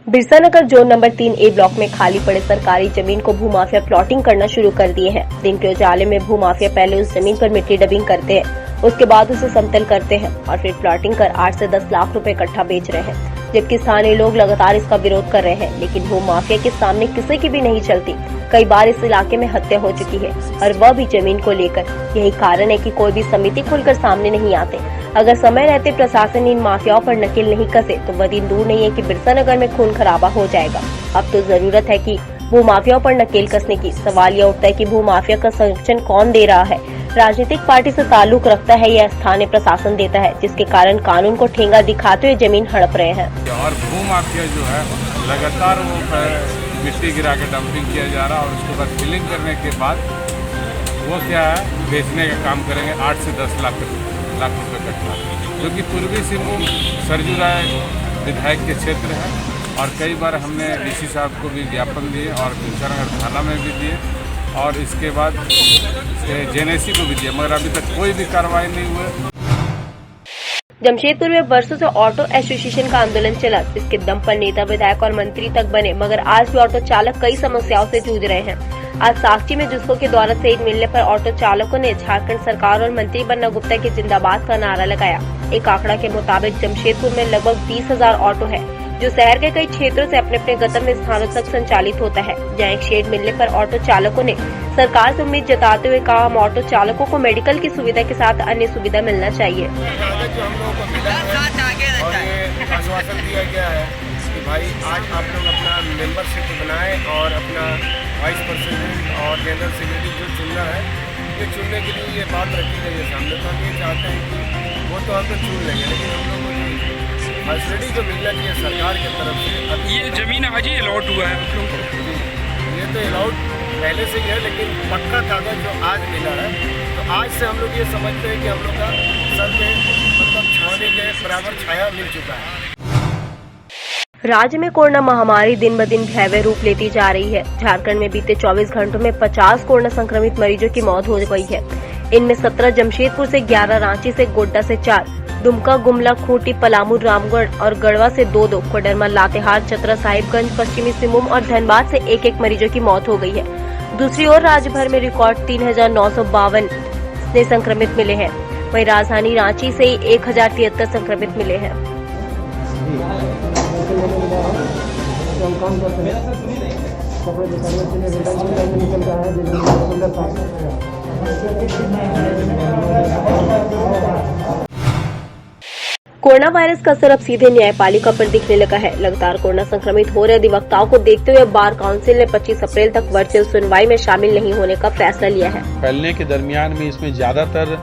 बिरसा नगर zone number 3A block में खाली पड़े सरकारी जमीन को भूमाफिया प्लॉटिंग करना शुरू कर दिए हैं। दिन के उजाले में भूमाफिया पहले उस जमीन पर मिट्टी डबिंग करते हैं, उसके बाद उसे समतल करते हैं और फिर प्लॉटिंग कर 8 से 10 लाख रुपए इकट्ठा बेच रहे हैं। जबकि स्थानीय लोग लगातार इसका विरोध कर रहे हैं, लेकिन भूमाफिया के सामने किसी की भी नहीं चलती। कई बार इस इलाके में हत्या हो चुकी है और वह भी जमीन को लेकर। यही कारण है कि कोई भी समिति खुलकर सामने नहीं आते। अगर समय रहते प्रशासन इन माफियाओं पर नकेल नहीं कसे तो वह दिन दूर नहीं है कि बिरसा नगर में खून खराबा हो जाएगा। अब तो जरूरत है कि भूमाफियाओं पर नकेल कसने की। सवाल यह उठता है कि भूमाफिया का संरक्षण कौन दे रहा है? राजनीतिक पार्टी से ताल्लुक रखता है या स्थानीय प्रशासन देता है, जिसके कारण कानून को ठेंगा दिखाते हुए जमीन हड़प रहे हैं। और भूमाफिया जो है लगातार वो मिट्टी गिरा के डंपिंग किया जा रहा है और उसके बाद फिलिंग करने के बाद वो क्या है बेचने का काम करेंगे 8 से 10 लाख रुपए कट्ठा, जो कि पूर्वी सिंहभूम सरजू राय विधायक के क्षेत्र है। और कई बार हमने डीसी साहब को भी ज्ञापन दिए और बिरसानगर थाना में भी दिए और इसके बाद जेएनएसी को भी दिया, मगर अभी तक कोई भी कार्रवाई नहीं हुई। जमशेदपुर में वर्षों से ऑटो एसोसिएशन का आंदोलन चला, जिसके दम पर नेता विधायक और मंत्री तक बने, मगर आज भी ऑटो चालक कई समस्याओं से जूझ रहे हैं। आज साक्षी में जुस्सों के द्वारा सेट मिलने पर ऑटो चालकों ने झारखंड सरकार और मंत्री बन्ना गुप्ता के जिंदाबाद का नारा लगाया। एक आंकड़ा के मुताबिक जमशेदपुर में लगभग 20,000 ऑटो है, जो शहर के कई क्षेत्रों से अपने अपने गंतव्य स्थानों तक संचालित होता है। जहां एक शेड मिलने पर ऑटो चालकों ने सरकार से उम्मीद जताते हुए कहा, हम ऑटो चालकों को मेडिकल की सुविधा के साथ अन्य सुविधा मिलना चाहिए। आश्वासन दिया गया है कि भाई आज आप लोग अपना मेंबरशिप बनाएं और अपना वाइस प्रेसिडेंट और जनरल सेक्रेटरी जो चुनना है, ये चुनने के लिए ये बात रखी गई है सामने। तो हम ये चाहते हैं कि वो तो हम तो चुन लेंगे, लेकिन हम लोगों को फैसिलिटी जो मिलना चाहिए सरकार की तरफ से। अभी ये जमीन आज ही अलॉट हुआ है आप लोगों को? ये तो अलॉट पहले से ही है, लेकिन पक्का कागज जो आज मिला है, तो आज से हम लोग ये समझते हैं कि हम लोग का सर पे मतलब छावनी के बराबर छाया मिल चुका है। राज्य में कोरोना महामारी दिन ब दिन भयावह रूप लेती जा रही है। झारखंड में बीते 24 घंटों में 50 कोरोना संक्रमित मरीजों की मौत हो गई है। इनमें 17 जमशेदपुर से, 11 रांची से, गोड्डा से 4, दुमका, गुमला, खूंटी, पलामू, रामगढ़ और गढ़वा से 2-2, कोडरमा, लातेहार, चतरा, साहिबगंज, पश्चिमी सिंहभूम और धनबाद से 1-1 मरीजों की मौत हो गई है। दूसरी ओर राज्य भर में रिकॉर्ड 3,952 नए संक्रमित मिले हैं। वहीं राजधानी रांची से 1,073 संक्रमित मिले हैं। कोरोना वायरस का असर अब सीधे न्यायपालिका पर दिखने लगा है। लगातार कोरोना संक्रमित हो रहे अधिवक्ताओं को देखते हुए बार काउंसिल ने 25 अप्रैल तक वर्चुअल सुनवाई में शामिल नहीं होने का फैसला लिया है। फैलने के दरमियान में इसमें ज्यादातर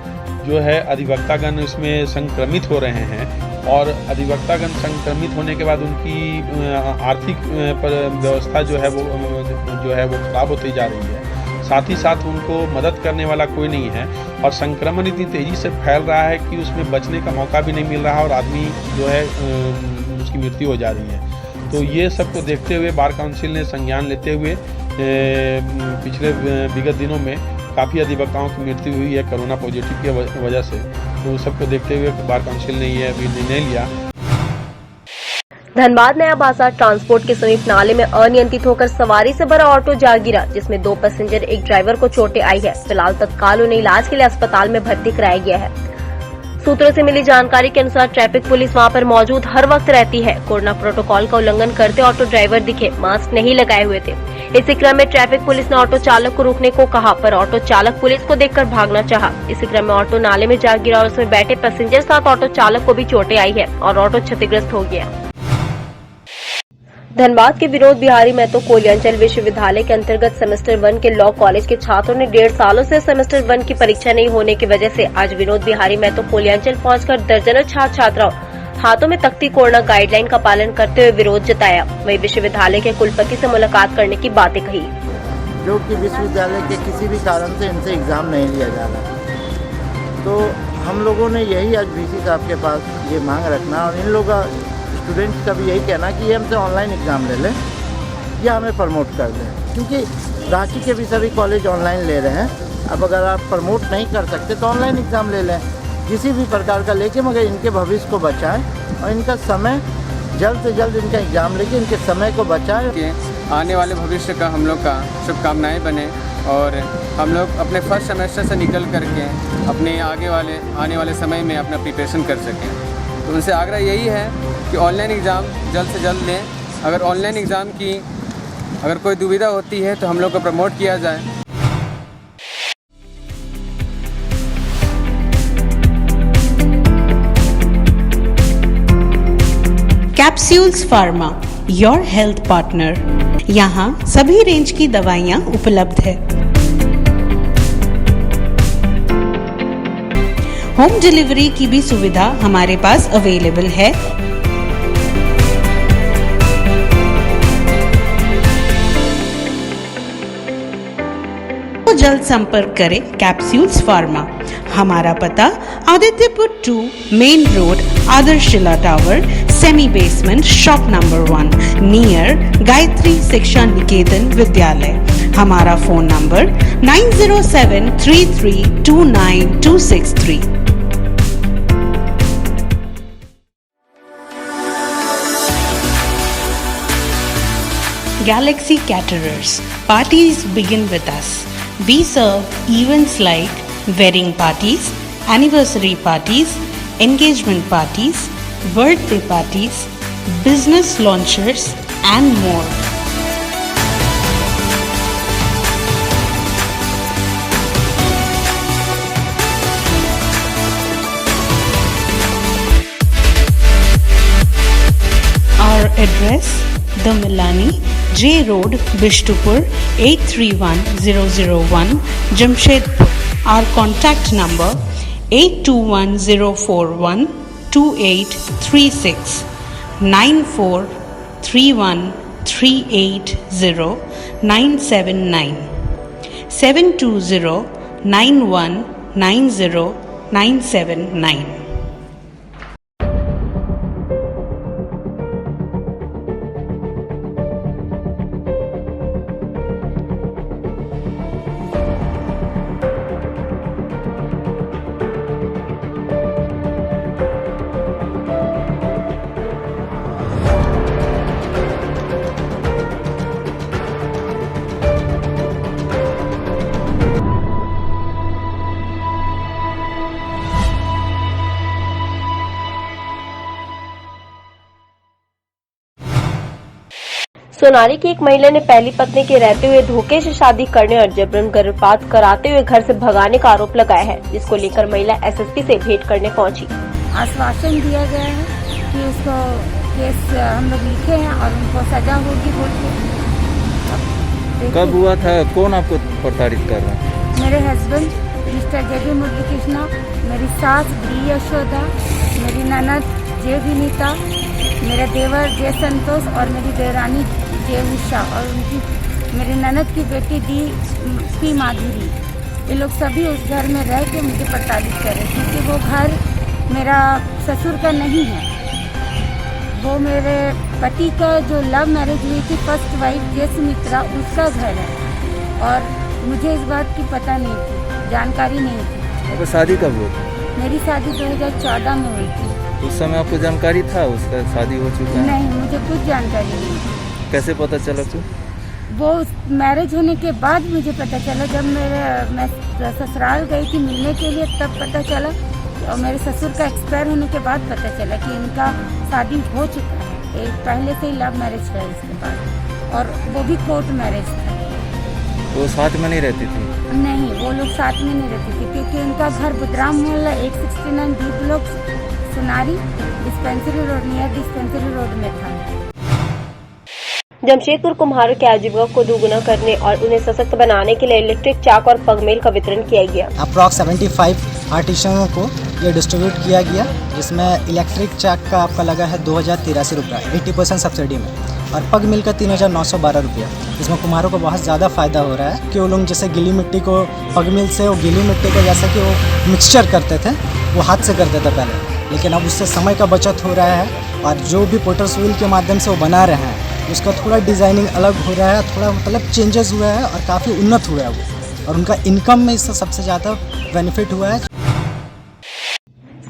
जो है अधिवक्तागण इसमें संक्रमित हो रहे हैं और अधिवक्तागण संक्रमित होने के बाद उनकी आर्थिक व्यवस्था जो है वो खराब होती जा रही है। साथ ही साथ उनको मदद करने वाला कोई नहीं है और संक्रमण इतनी तेजी से फैल रहा है कि उसमें बचने का मौका भी नहीं मिल रहा और आदमी जो है उसकी मृत्यु हो जा रही है। तो ये सबको देखते हुए बार काउंसिल ने संज्ञान लेते हुए पिछले विगत दिनों में काफ़ी अधिवक्ताओं की मृत्यु हुई है कोरोना पॉजिटिव की वजह से। तो सबको देखते हुए बार काउंसिल ने ये अभी निर्णय लिया। धनबाद नया बाजार ट्रांसपोर्ट के समीप नाले में अनियंत्रित होकर सवारी से भरा ऑटो जा गिरा, जिसमें 2 पैसेंजर, एक ड्राइवर को चोटें आई है। फिलहाल तत्काल उन्हें इलाज के लिए अस्पताल में भर्ती कराया गया है। सूत्रों से मिली जानकारी के अनुसार ट्रैफिक पुलिस वहां पर मौजूद हर वक्त रहती है। कोरोना प्रोटोकॉल का उल्लंघन करते ऑटो ड्राइवर दिखे, मास्क नहीं लगाए हुए थे। इसी क्रम में ट्रैफिक पुलिस ने ऑटो चालक को रोकने को कहा, पर ऑटो चालक पुलिस को देखकर भागना चाहा। इसी क्रम में ऑटो नाले में जा गिरा और उसमें बैठे पैसेंजर साथ ऑटो चालक को भी चोटें आई है और ऑटो क्षतिग्रस्त हो गया। धनबाद के विनोद बिहारी महतो कोलियांचल विश्वविद्यालय के अंतर्गत सेमेस्टर 1 के लॉ कॉलेज के छात्रों ने 1.5 सालों से सेमेस्टर 1 की परीक्षा नहीं होने की वजह से आज विनोद बिहारी महतो कोलियांचल पहुंचकर दर्जनों छात्र छात्राओं हाथों में तख्ती कोरोना गाइडलाइन का पालन करते हुए विरोध जताया। वहीं विश्वविद्यालय के कुलपति से मुलाकात करने की बातें कही, जो कि विश्वविद्यालय के किसी भी कारण से इनसे एग्जाम नहीं लिया जा रहा। तो हम लोगों ने यही आज वीसी साहब के पास ये मांग रखना और इन लोगों स्टूडेंट्स का भी यही कहना कि ये हमसे ऑनलाइन एग्ज़ाम ले लें या हमें प्रमोट कर दें, क्योंकि रांची के भी सभी कॉलेज ऑनलाइन ले रहे हैं। अब अगर आप प्रमोट नहीं कर सकते तो ऑनलाइन एग्ज़ाम ले लें किसी भी प्रकार का, लेके मगर इनके भविष्य को बचाएं और इनका समय जल्द से जल्द इनका एग्ज़ाम लेके इनके समय को बचाए। कि आने वाले भविष्य का हम लोग का शुभकामनाएं बने और हम लोग अपने फर्स्ट सेमेस्टर से निकल करके अपने आने वाले समय में अपना प्रिपरेशन कर सकें। तो उनसे आग्रह यही है कि ऑनलाइन एग्ज़ाम जल्द से जल्द लें। अगर ऑनलाइन एग्ज़ाम की अगर कोई दुविधा होती है तो हम लोग को प्रमोट किया जाए। Capsules pharma, your health partner. यहाँ सभी रेंज की दवाइयाँ उपलब्ध है। होम डिलीवरी की भी सुविधा हमारे पास अवेलेबल है। तो जल्द संपर्क करें कैप्सूल्स फार्मा। हमारा पता Adityapur 2 main road, Adarshila tower, semi basement, shop number 1 near Gayatri Shiksha Niketan Vidyalaya. हमारा phone number 9073329263। Galaxy Caterers. Parties begin with us. We serve events like wedding parties, anniversary parties, engagement parties, birthday parties, business launches, and more. Our address: The Milani, J Road, Bishtupur, 831001, Jamshedpur. Our contact number: 8210412836, 9431380979, 7209190979. Sonari की एक महिला ने पहली पत्नी के रहते हुए धोखे से शादी करने और जबरन गर्भपात कराते हुए घर से भगाने का आरोप लगाया है, जिसको लेकर महिला एसएसपी से भेंट करने पहुंची। आश्वासन दिया गया है कि उसको केस हम लोग लिखे हैं और उनको सजा होगी बोल के। कब हुआ था? कौन आपको प्रताड़ित कर रहा है? मेरे हस्बैंड मिस्टर जेडी मुरली कृष्णा, मेरी सास डी यशोदा, मेरी ननद जे विनीता, मेरा देवर जय संतोष और मेरी देवरानी जय उषा और उनकी मेरी ननद की बेटी डी पी माधुरी। ये लोग सभी उस घर में रह के मुझे प्रताड़ित कर रहे, क्योंकि वो घर मेरा ससुर का नहीं है। वो मेरे पति का जो लव मैरिज हुई थी फर्स्ट वाइफ जय सुमित्रा, उसका घर है और मुझे इस बात की पता नहीं थी, जानकारी नहीं थी। आपको शादी कब हुई? मेरी शादी 2014 में हुई थी। उस समय आपको जानकारी था उसका शादी हो चुका है? नहीं, मुझे कुछ जानकारी नहीं। कैसे पता चला तो? वो मैरिज होने के बाद मुझे पता चला, जब मैं ससुराल गई थी मिलने के लिए तब पता चला, और मेरे ससुर का एक्सपायर होने के बाद पता चला कि इनका शादी हो चुका है। पहले से ही लव मैरिज था इसके बाद, और वो भी कोर्ट मैरिज था। वो साथ में नहीं रहती थी? नहीं, वो लोग साथ में नहीं रहती थी, क्योंकि उनका घर बुधराम मोहल्ला 169 D block Sonari dispensary road near dispensary road में था। जमशेदपुर कुम्हारों के आजीविका को दोगुना करने और उन्हें सशक्त बनाने के लिए इलेक्ट्रिक चाक और पगमेल का वितरण किया गया। अप्रॉक्स 75 आर्टिसनों को ये डिस्ट्रीब्यूट किया गया, जिसमें इलेक्ट्रिक चाक का आपका लगा है 2083 रुपये 80% सब्सिडी में, और पग मिल का 3912 रुपया। इसमें कुम्हारों को बहुत ज़्यादा फ़ायदा हो रहा है कि वो लोग जैसे गीली मिट्टी को पग मिल से, वो गीली मिट्टी को जैसे कि वो मिक्सचर करते थे, वो हाथ से करते थे पहले, लेकिन अब उससे समय का बचत हो रहा है, और जो भी पोटर्स व्हील के माध्यम से वो बना रहे हैं उसका थोड़ा डिज़ाइनिंग अलग हो रहा है, थोड़ा मतलब चेंजेस हुआ है और काफ़ी उन्नत हुआ है वो, और उनका इनकम में इससे सबसे ज़्यादा बेनिफिट हुआ है।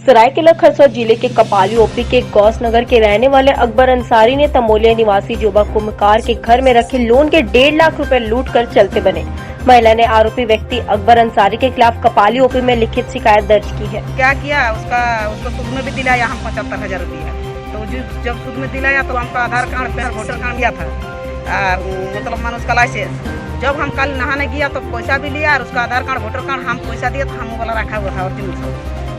सरायकेला खरसौर जिले के कपाली ओपी के गौस नगर के रहने वाले अकबर अंसारी ने तमोलिया निवासी जोबा कुम्भकार के घर में रखे लोन के 1.5 लाख रुपए लूट कर चलते बने। महिला ने आरोपी व्यक्ति अकबर अंसारी के खिलाफ कपाली ओपी में लिखित शिकायत दर्ज की है। क्या किया, उसको सूद में भी दिलाया हम 75,000 रुपया। तो जब सूद में दिलाया तो हमका आधार कार्ड पे वोटर कार्ड दिया था, मतलब मान उसका लाइसेंस। जब हम कल नहाने गया तो पैसा भी लिया और उसका आधार कार्ड वोटर कार्ड हम पैसा दिया तो हम वाला रखा हुआ था और 300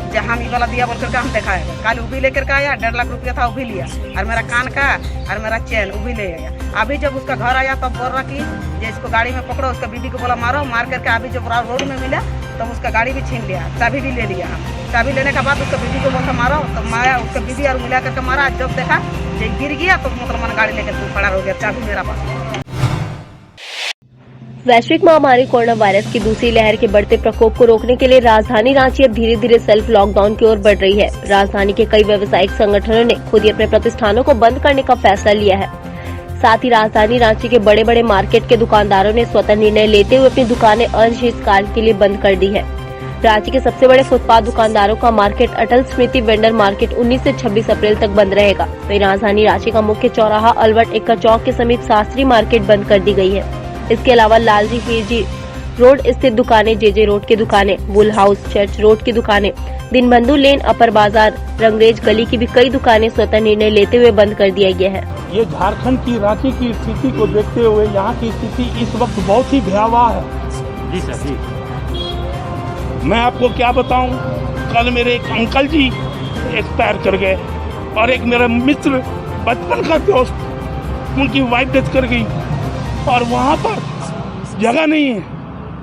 जब हम ये वाला दिया बोल करके हम देखा है। कल वो भी लेकर के आया, 1.5 लाख रुपया था वो भी लिया और मेरा कान का और मेरा चैन वो भी ले गया। अभी जब उसका घर आया तब बोल रहा कि जो इसको गाड़ी में पकड़ो, उसका बीबी को बोला मारो, मार करके अभी जब रोड में मिला तो उसका गाड़ी भी छीन लिया, चाबी भी ले लिया। हम चाबी लेने के बाद उसका बीबी को बोलता मारो, तो माया उसका बीबी और मिला करके मारा। जब देखा जब गिर गया तो मतलब मैंने गाड़ी लेकर खड़ा हो गया, चाबी मेरा पास। वैश्विक महामारी कोरोना वायरस की दूसरी लहर के बढ़ते प्रकोप को रोकने के लिए राजधानी रांची अब धीरे धीरे सेल्फ लॉकडाउन की ओर बढ़ रही है। राजधानी के कई व्यावसायिक संगठनों ने खुद ही अपने प्रतिष्ठानों को बंद करने का फैसला लिया है। साथ ही राजधानी रांची के बड़े बड़े मार्केट के दुकानदारों ने स्वतः निर्णय लेते हुए अपनी दुकानें अनिश्चितकाल के लिए बंद कर दी है। रांची के सबसे बड़े फुटपाथ दुकानदारों का मार्केट अटल स्मृति वेंडर मार्केट 19 से 26 अप्रैल तक बंद रहेगा। वहीं राजधानी रांची का मुख्य चौराहा अलवर्ट एक्का चौक के समीप शास्त्री मार्केट बंद कर दी गई है। इसके अलावा लालजी हीरजी रोड स्थित दुकानें, जेजे रोड की दुकानें, वुल हाउस, चर्च रोड की दुकानें, दीनबंधु लेन, अपर बाजार, रंगरेज गली की भी कई दुकानें स्वतः निर्णय लेते हुए बंद कर दिया गया है। ये झारखंड की रांची की स्थिति को देखते हुए यहाँ की स्थिति इस वक्त बहुत ही भयावह है। जी सर, जी। मैं आपको क्या बताऊं, कल मेरे एक अंकल जी एक्सपायर कर गए और एक मेरा मित्र बचपन का दोस्त, उनकी वाइफ डेथ कर गई और वहाँ पर जगह नहीं है,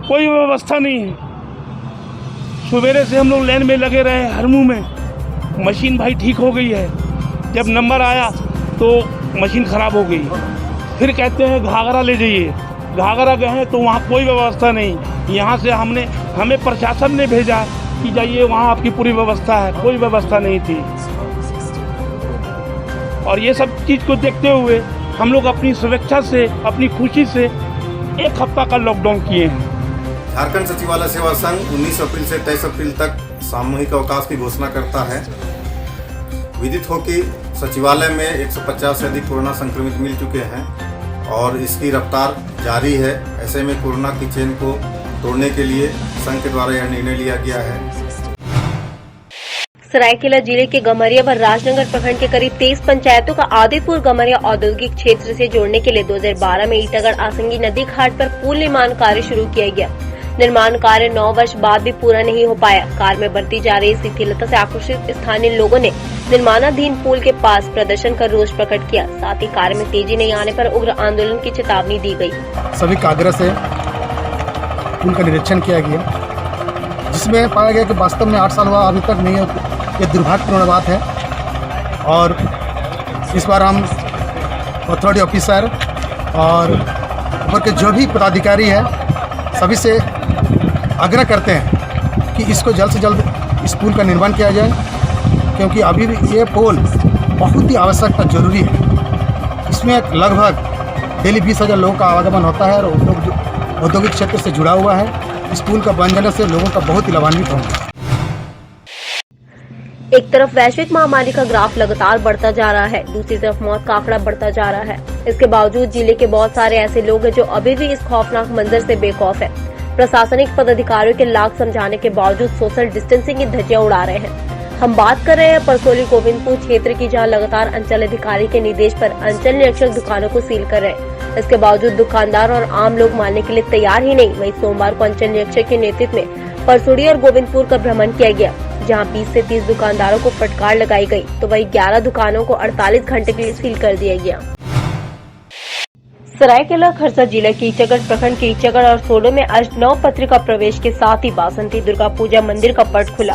कोई व्यवस्था नहीं है। सवेरे से हम लोग लाइन में लगे रहे हरमू में। मशीन भाई ठीक हो गई है, जब नंबर आया तो मशीन खराब हो गई। फिर कहते हैं घाघरा ले जाइए, घाघरा गए हैं तो वहाँ कोई व्यवस्था नहीं। यहाँ से हमें प्रशासन ने भेजा कि जाइए वहाँ आपकी पूरी व्यवस्था है, कोई व्यवस्था नहीं थी। और ये सब चीज़ को देखते हुए हम लोग अपनी सुरक्षा से, अपनी खुशी से 1 हफ्ता का लॉकडाउन किए हैं। झारखंड सचिवालय सेवा संघ 19 अप्रैल से 23 अप्रैल तक सामूहिक अवकाश की घोषणा करता है। विदित हो कि सचिवालय में 150 से अधिक कोरोना संक्रमित मिल चुके हैं और इसकी रफ्तार जारी है। ऐसे में कोरोना की चेन को तोड़ने के लिए संघ के द्वारा यह निर्णय लिया गया है। सरायकेला जिले के गमरिया व राजनगर प्रखंड के करीब 23 पंचायतों का आदिपुर गमरिया औद्योगिक क्षेत्र से जोड़ने के लिए 2012 में ईटागढ़ आसंगी नदी घाट पर पुल निर्माण कार्य शुरू किया गया। निर्माण कार्य 9 वर्ष बाद भी पूरा नहीं हो पाया। कार्य में बढ़ती जा रही शिथिलता से आक्रोशित स्थानीय लोगों ने निर्माणाधीन पुल के पास प्रदर्शन कर रोष प्रकट किया। साथ ही कार्य में तेजी नहीं आने पर उग्र आंदोलन की चेतावनी दी गई। सभी का आग्रह से पुल का निरीक्षण किया गया, जिसमें पाया गया कि वास्तव में 8 साल हुआ अभी तक नहीं है। ये दुर्भाग्यपूर्ण बात है और इस बार हम अथॉरिटी ऑफिसर और ऊपर के जो भी पदाधिकारी है सभी से आग्रह करते हैं कि इसको जल्द से जल्द इस पुल का निर्माण किया जाए, क्योंकि अभी भी ये पुल बहुत ही आवश्यक और जरूरी है। इसमें लगभग डेली 20,000 लोगों का आवागमन होता है और औद्योगिक क्षेत्र से जुड़ा हुआ है। इस पुल का बन जाने से लोगों का बहुत ही लाभान्वित होंगे। एक तरफ वैश्विक महामारी का ग्राफ लगातार बढ़ता जा रहा है, दूसरी तरफ मौत का आंकड़ा बढ़ता जा रहा है। इसके बावजूद जिले के बहुत सारे ऐसे लोग हैं जो अभी भी इस खौफनाक मंजर से बेखौफ है। प्रशासनिक पदाधिकारियों के लाख समझाने के बावजूद सोशल डिस्टेंसिंग की धज्जियां उड़ा रहे हैं। हम बात कर रहे हैं परसोली गोविंदपुर क्षेत्र की, जहां लगातार अंचल अधिकारी के निर्देश पर अंचल निरीक्षक दुकानों को सील कर रहे हैं। इसके बावजूद दुकानदार और आम लोग मानने के लिए तैयार ही नहीं। वहीं सोमवार को अंचल निरीक्षक के नेतृत्व में परसोड़ी और गोविंदपुर का भ्रमण किया गया, जहां 20 से 30 दुकानदारों को फटकार लगाई गई, तो वहीं 11 दुकानों को 48 घंटे के लिए सील कर दिया गया। सरायकेला खरसा जिला के ईटागढ़ प्रखंड के ईटागढ़ और सोडो में आज नव पत्रिका प्रवेश के साथ ही बासंती दुर्गा पूजा मंदिर का पट खुला।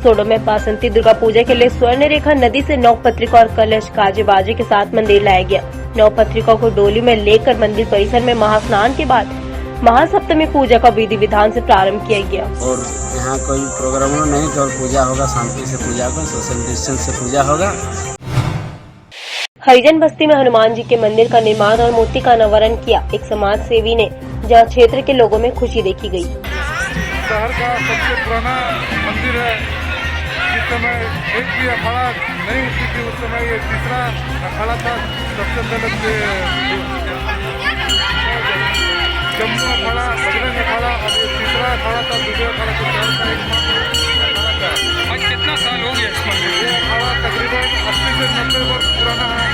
सोडो में बासंती दुर्गा पूजा के लिए स्वर्ण रेखा नदी से नव पत्रिका और कलश गाजे बाजे के साथ मंदिर लाया गया। नव पत्रिका को डोली में लेकर मंदिर परिसर में महास्नान के बाद महासप्तमी पूजा का विधि विधान से प्रारंभ किया गया। और यहाँ कोई प्रोग्राम नहीं, केवल पूजा होगा, शांति से पूजा होगा, सोशल डिस्टेंस से पूजा होगा। हरिजन बस्ती में हनुमान जी के मंदिर का निर्माण और मूर्ति का अनावरण किया एक समाज सेवी ने, जहां क्षेत्र के लोगों में खुशी देखी गई। शहर का सबसे पुराना मंदिर है। जिस समय एक भी अखाड़ा नहीं होती थी उस समय। ये तीसरा अखाड़ा था। सबसे पहले जम्मू अखाड़ा, बजरंग अखाड़ा, और ये तीसरा अखाड़ा था। दूसरे अखाड़ा को शहर का एक अखाड़ा था। आज कितना साल हो गया इस मंदिर? ये अखाड़ा तकरीबन 80 से 90 वर्ष पुराना है।